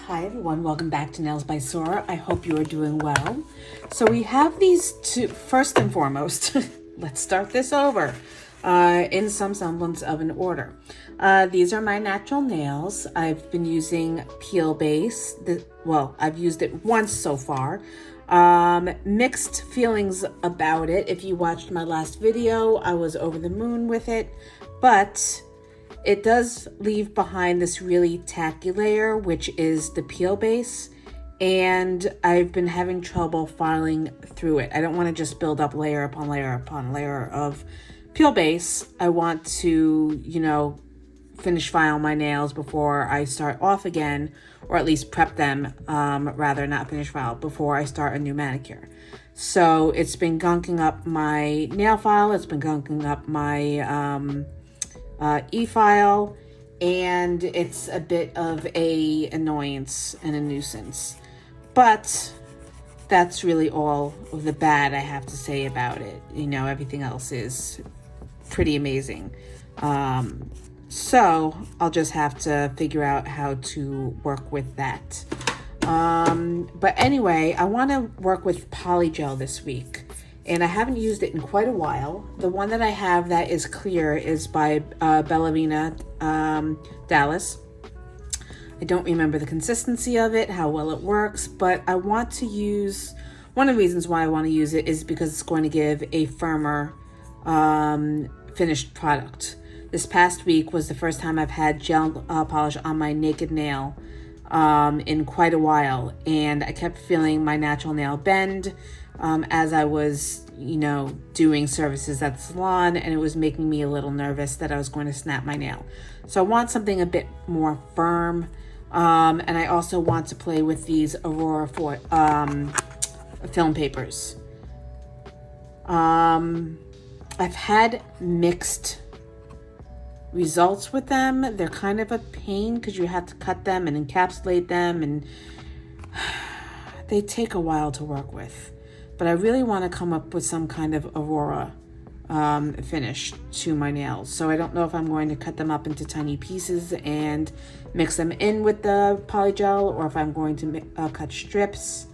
Hi everyone, welcome back to Nails by Sora. I hope you are doing well. So we have these two, first and foremost, let's start this over in some semblance of an order. These are my natural nails. I've been using peel base. Well, I've used it once so far. Mixed feelings about it. If you watched my last video, I was over the moon with it, but it does leave behind this really tacky layer, which is the peel base, and I've been having trouble filing through it. I don't want to just build up layer upon layer upon layer of peel base. I want to, finish file my nails before I start off again, or at least prep them, rather not finish file, before I start a new manicure. So it's been gunking up my nail file, it's been gunking up my efile, and it's a bit of a annoyance and a nuisance, but that's really all of the bad I have to say about it. Everything else is pretty amazing. So I'll just have to figure out how to work with that. But anyway, I want to work with polygel this week, and I haven't used it in quite a while. The one that I have that is clear is by Bellavina Dallas. I don't remember the consistency of it, how well it works, but I want to use, one of the reasons why I want to use it is because it's going to give a firmer finished product. This past week was the first time I've had gel polish on my naked nail in quite a while, and I kept feeling my natural nail bend as I was, doing services at the salon, and it was making me a little nervous that I was going to snap my nail. So I want something a bit more firm, and I also want to play with these Aurora film papers. I've had mixed results with them. They're kind of a pain because you have to cut them and encapsulate them, and they take a while to work with. But I really want to come up with some kind of Aurora finish to my nails. So I don't know if I'm going to cut them up into tiny pieces and mix them in with the polygel, or if I'm going to cut strips.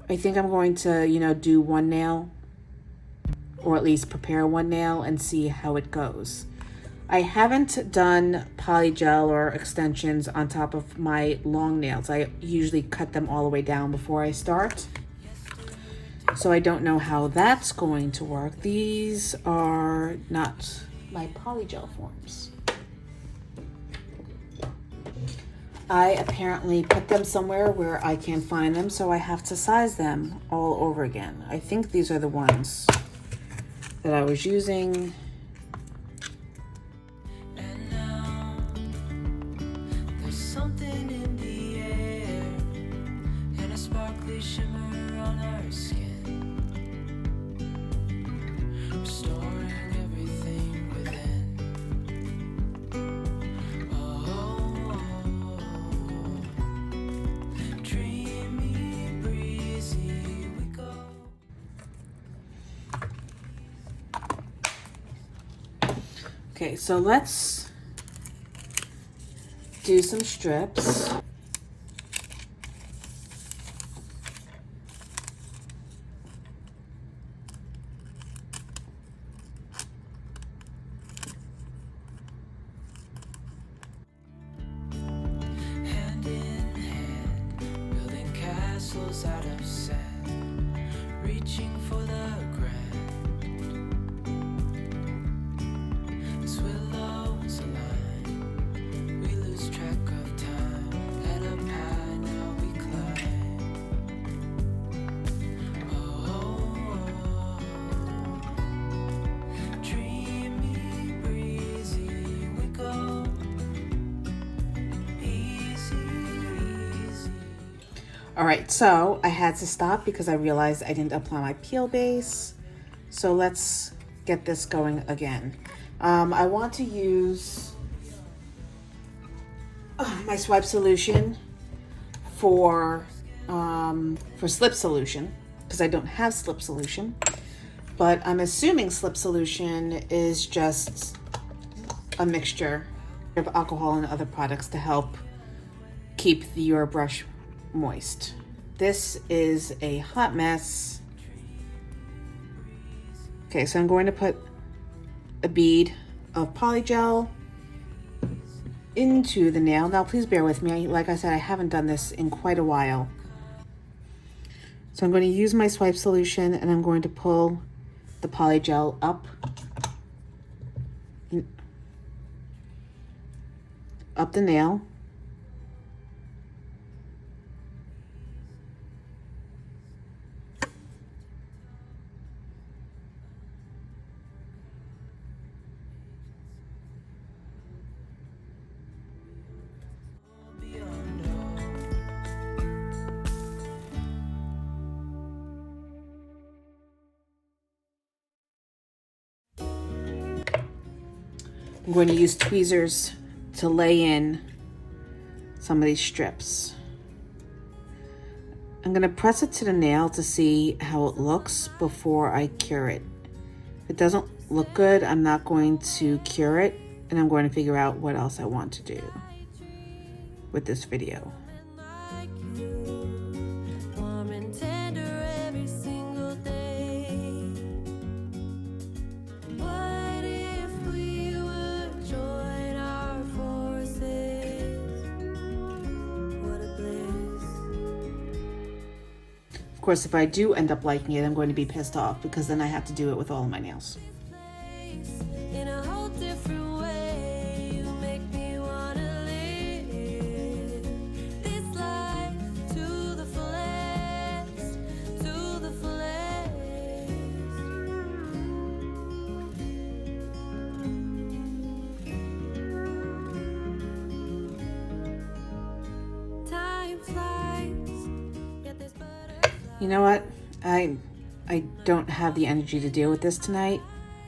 I think I'm going to, do one nail, or at least prepare one nail and see how it goes. I haven't done polygel or extensions on top of my long nails. I usually cut them all the way down before I start. So I don't know how that's going to work. These are not my polygel forms. I apparently put them somewhere where I can't find them, so I have to size them all over again. I think these are the ones that I was using. And now there's something in the air, and a sparkly shimmer on our skin, restoring everything within. Dreamy, breezy we go. Okay, so let's do some strips. Hand in hand, building castles out of sand, reaching for the grand. As willows align, we lose track of time. Head up high, now we climb. Dreamy, breezy we go. Easy, easy. All right, so I had to stop because I realized I didn't apply my peel base. So let's get this going again. I want to use my swipe solution for slip solution, because I don't have slip solution, but I'm assuming slip solution is just a mixture of alcohol and other products to help keep your brush moist. This is a hot mess. Okay, so I'm going to put a bead of polygel into the nail. Now, please bear with me. Like I said, I haven't done this in quite a while. So I'm going to use my swipe solution and I'm going to pull the polygel up the nail. I'm going to use tweezers to lay in some of these strips. I'm going to press it to the nail to see how it looks before I cure it. If it doesn't look good, I'm not going to cure it, and I'm going to figure out what else I want to do with this video. Of course, if I do end up liking it, I'm going to be pissed off because then I have to do it with all of my nails. You know what? I don't have the energy to deal with this tonight.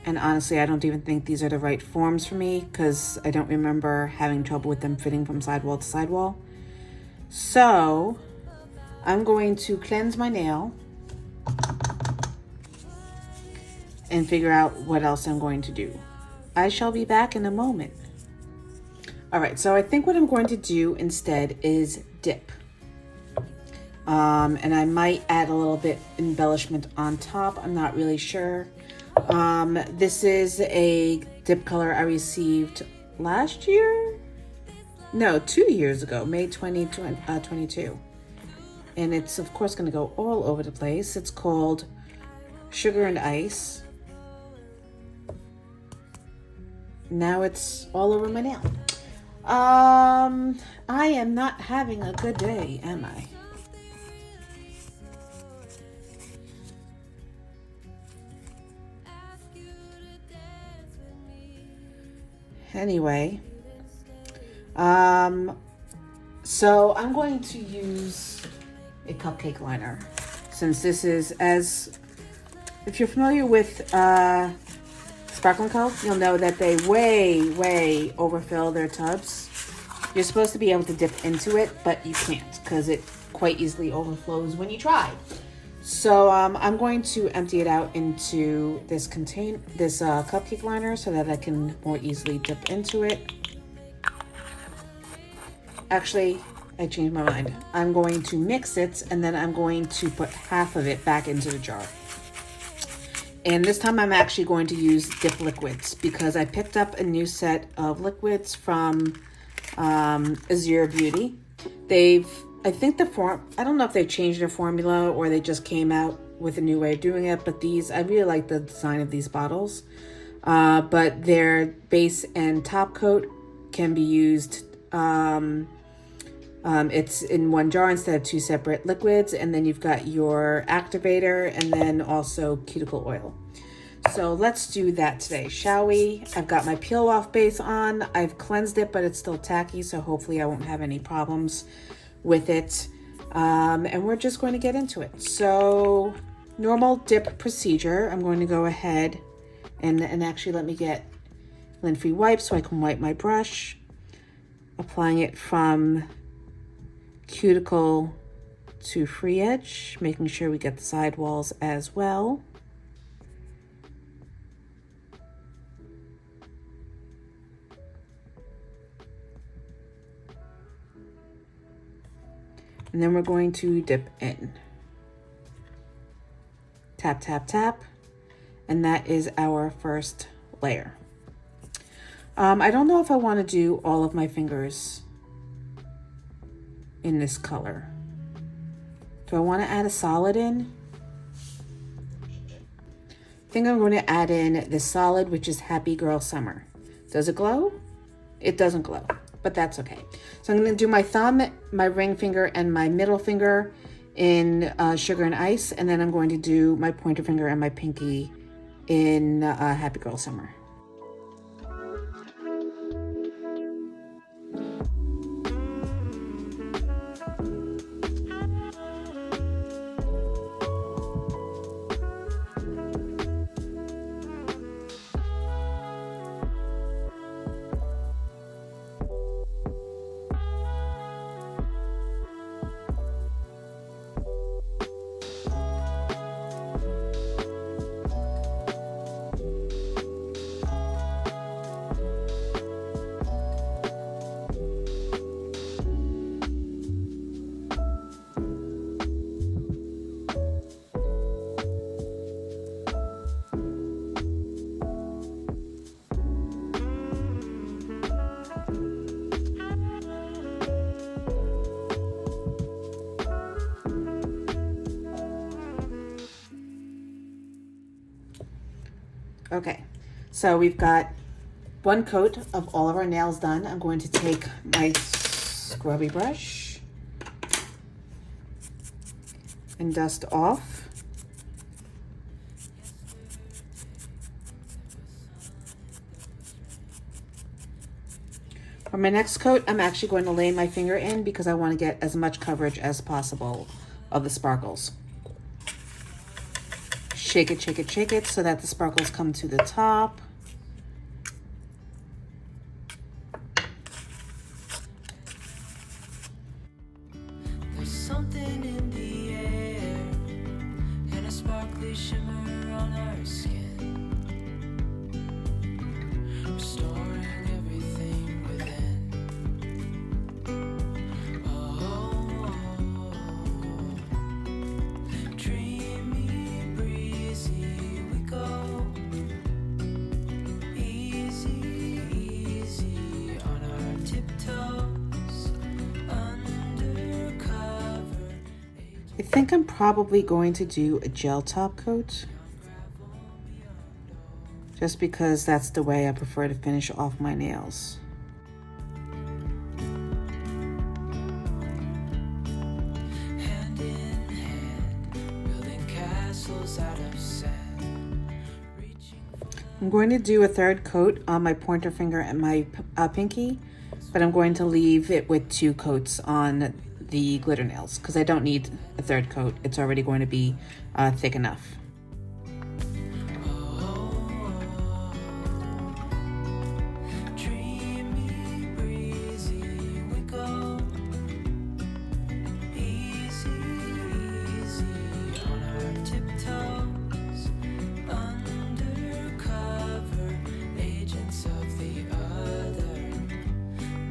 And honestly, I don't even think these are the right forms for me because I don't remember having trouble with them fitting from sidewall to sidewall. So I'm going to cleanse my nail and figure out what else I'm going to do. I shall be back in a moment. All right, so I think what I'm going to do instead is dip. And I might add a little bit embellishment on top. I'm not really sure. This is a dip color I received last year? No, 2 years ago, May 2022. And it's, of course, going to go all over the place. It's called Sugar and Ice. Now it's all over my nail. I am not having a good day, am I? Anyway, so I'm going to use a cupcake liner since this is, as if you're familiar with Sparkle&Co, you'll know that they way overfill their tubs. You're supposed to be able to dip into it, but you can't because it quite easily overflows when you try. So I'm going to empty it out into this cupcake liner so that I can more easily dip into it. Actually, I changed my mind. I'm going to mix it and then I'm going to put half of it back into the jar. And this time I'm actually going to use dip liquids because I picked up a new set of liquids from Azure Beauty. I think I don't know if they changed their formula or they just came out with a new way of doing it, but I really like the design of these bottles. But their base and top coat can be used. It's in one jar instead of two separate liquids, and then you've got your activator and then also cuticle oil. So let's do that today, shall we? I've got my peel off base on. I've cleansed it, but it's still tacky, so hopefully I won't have any problems with it. And we're just going to get into it. So normal dip procedure. I'm going to go ahead and actually let me get lint-free wipes so I can wipe my brush, applying it from cuticle to free edge, making sure we get the sidewalls as well. And then we're going to dip in. Tap, tap, tap. And that is our first layer. I don't know if I want to do all of my fingers in this color. Do I want to add a solid in? I think I'm going to add in the solid, which is Happy Girl Summer. Does it glow? It doesn't glow, but that's okay. So I'm going to do my thumb, my ring finger, and my middle finger in Sugar and Ice, and then I'm going to do my pointer finger and my pinky in Happy Girl Summer. Okay, so we've got one coat of all of our nails done. I'm going to take my scrubby brush and dust off. For my next coat, I'm actually going to lay my finger in because I want to get as much coverage as possible of the sparkles. Shake it, shake it, shake it so that the sparkles come to the top. There's something in the air and a sparkly shimmer on our skin, restoring everything within. Oh, dreamy, breezy we go, easy, easy on our tiptoes, undercover. I think I'm probably going to do a gel top coat, just because that's the way I prefer to finish off my nails. Hand in hand, building castles out of sand, reaching I'm going to do a third coat on my pointer finger and my pinky, but I'm going to leave it with 2 coats on the glitter nails because I don't need a third coat. It's already going to be thick enough. dreamy, breezy we go, easy, easy on our tiptoes, undercover agents of the other,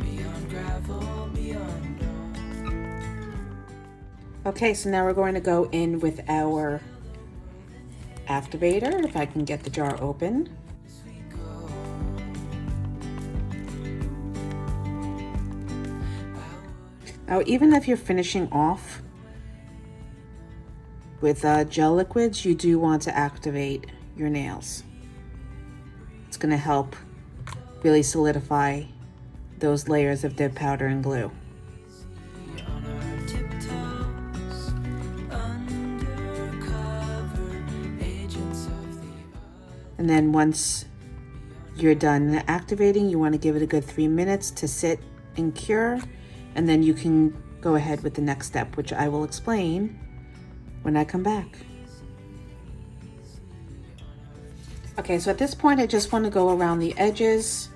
beyond gravel, beyond all. Okay, so now we're going to go in with our activator, if I can get the jar open. Now, even if you're finishing off with gel liquids, you do want to activate your nails. It's going to help really solidify those layers of dip powder and glue. On our tiptoes, undercover agents of the And then once you're done activating, you want to give it a good 3 minutes to sit and cure. And then you can go ahead with the next step, which I will explain when I come back. Okay, so at this point, I just want to go around the edges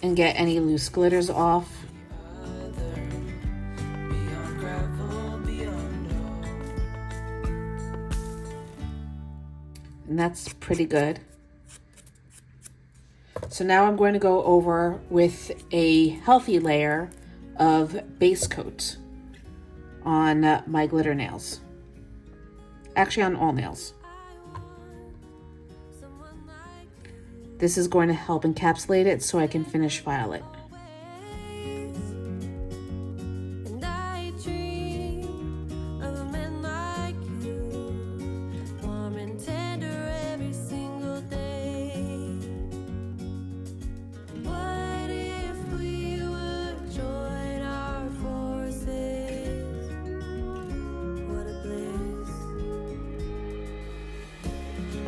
and get any loose glitters off. other, beyond gravel, beyond all. And that's pretty good. So now I'm going to go over with a healthy layer of base coat. on my glitter nails. Actually, on all nails. This is going to help encapsulate it so I can finish file it. And I dream of a man like you, warm and tender every single day. What if we would join our forces? What a bliss.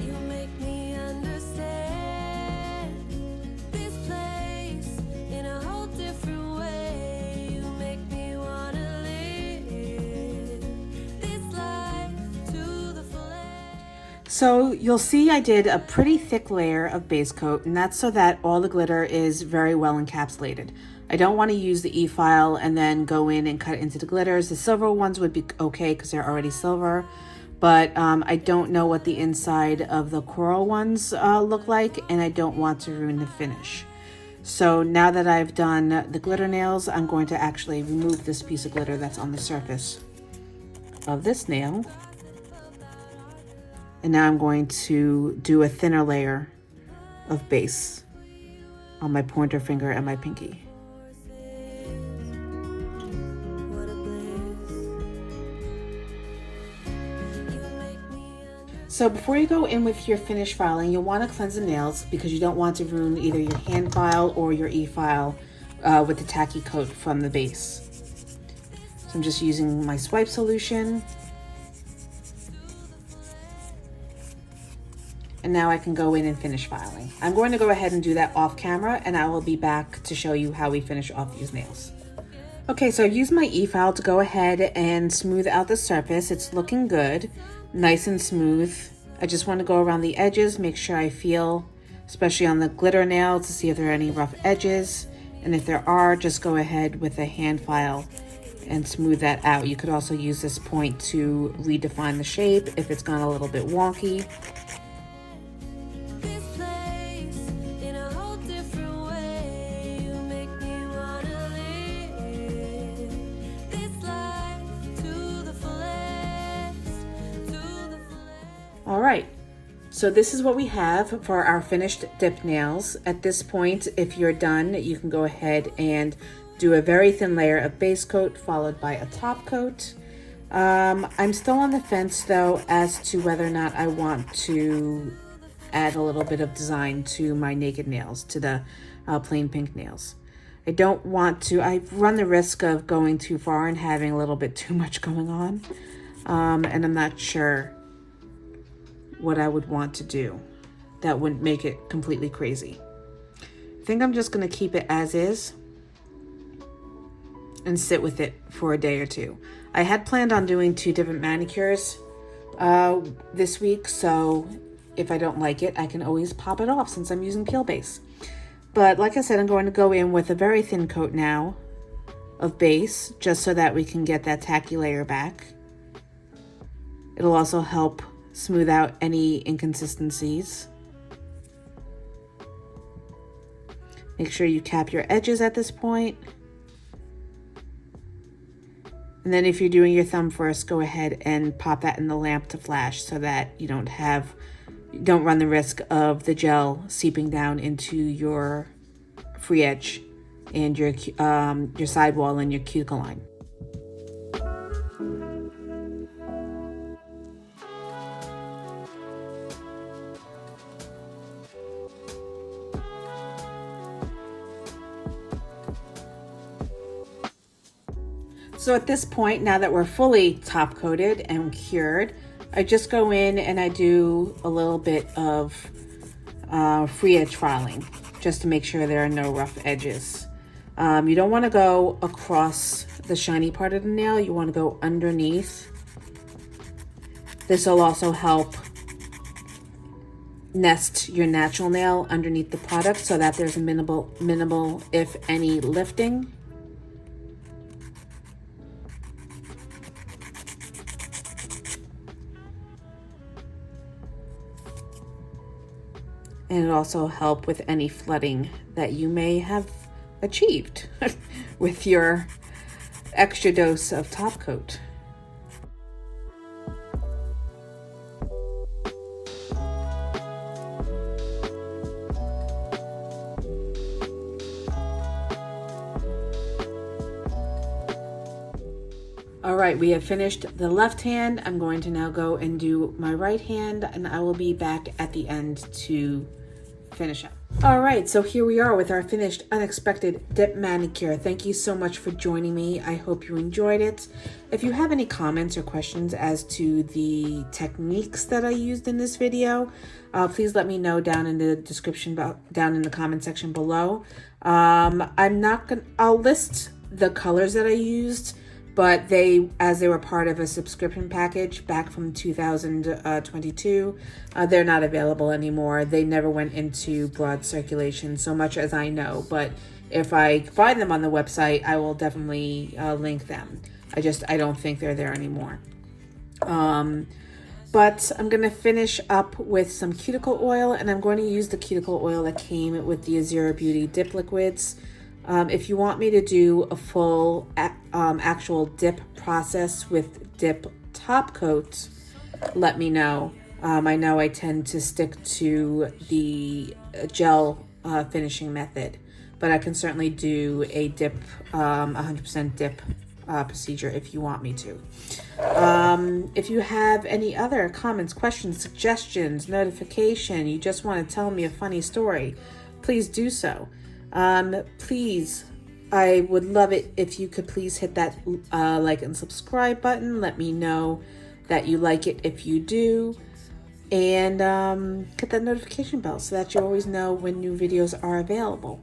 You make me understand this place in a whole different way. You make me wanna live this life to the fullest. So you'll see I did a pretty thick layer of base coat, and that's so that all the glitter is very well encapsulated. I don't want to use the e-file and then go in and cut into the glitters. The silver ones would be okay because they're already silver, but I don't know what the inside of the coral ones look like, and I don't want to ruin the finish. So now that I've done the glitter nails, I'm going to actually remove this piece of glitter that's on the surface of this nail. And now I'm going to do a thinner layer of base on my pointer finger and my pinky. What a bliss. You make me So before you go in with your finish filing, you'll want to cleanse the nails because you don't want to ruin either your hand file or your e-file with the tacky coat from the base. So I'm just using my swipe solution. And now I can go in and finish filing. I'm going to go ahead and do that off camera, and I will be back to show you how we finish off these nails. Okay, so I've used my e-file to go ahead and smooth out the surface. It's looking good, nice and smooth. I just want to go around the edges, make sure I feel, especially on the glitter nail, to see if there are any rough edges. And if there are, just go ahead with a hand file and smooth that out. You could also use this point to redefine the shape if it's gone a little bit wonky. this place in a whole different way. You make me wanna live this life to the fullest, to the fullest. All right, so this is what we have for our finished dip nails. At this point, if you're done, you can go ahead and do a very thin layer of base coat followed by a top coat. I'm still on the fence though as to whether or not I want to add a little bit of design to my naked nails, to the plain pink nails. I don't want to, I run the risk of going too far and having a little bit too much going on. And I'm not sure what I would want to do that wouldn't make it completely crazy. I think I'm just gonna keep it as is and sit with it for a day or two. I had planned on doing 2 different manicures this week, so if I don't like it, I can always pop it off since I'm using peel base. But like I said, I'm going to go in with a very thin coat now of base, just so that we can get that tacky layer back. It'll also help smooth out any inconsistencies. Make sure you cap your edges at this point. And then if you're doing your thumb first, go ahead and pop that in the lamp to flash so that you don't run the risk of the gel seeping down into your free edge and your sidewall and your cuticle line. So at this point, now that we're fully top coated and cured, I just go in and I do a little bit of free edge filing just to make sure there are no rough edges. You don't want to go across the shiny part of the nail. You want to go underneath. This will also help nest your natural nail underneath the product so that there's a minimal, if any, lifting. And it also help with any flooding that you may have achieved with your extra dose of top coat. All right, we have finished the left hand. I'm going to now go and do my right hand, and I will be back at the end to finish up. All right, so here we are with our finished unexpected dip manicure. Thank you so much for joining me. I hope you enjoyed it. If you have any comments or questions as to the techniques that I used in this video, please let me know down in the description, down in the comment section below. I'll list the colors that I used, but as they were part of a subscription package back from 2022, they're not available anymore. They never went into broad circulation, so much as I know, but if I find them on the website, I will definitely link them. I don't think they're there anymore. But I'm going to finish up with some cuticle oil, and I'm going to use the cuticle oil that came with the Azura Beauty dip liquids. If you want me to do a full actual dip process with dip top coat, let me know. I know I tend to stick to the gel finishing method, but I can certainly do a dip, 100% dip procedure if you want me to. If you have any other comments, questions, suggestions, notification, you just want to tell me a funny story, please do so. Please, I would love it if you could please hit that like and subscribe button. Let me know that you like it if you do, and hit that notification bell so that you always know when new videos are available.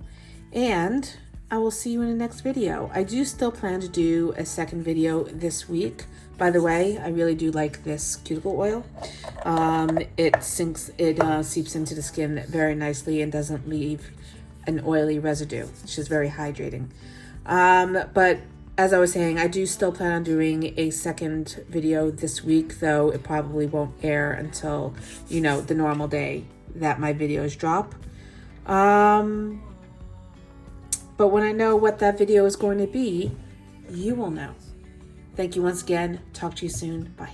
And I will see you in the next video. I do still plan to do a second video this week. By the way, I really do like this cuticle oil. It seeps into the skin very nicely and doesn't leave an oily residue, which is very hydrating. But as I was saying, I do still plan on doing a second video this week, though it probably won't air until, the normal day that my videos drop. But when I know what that video is going to be, you will know. Thank you once again. Talk to you soon. Bye.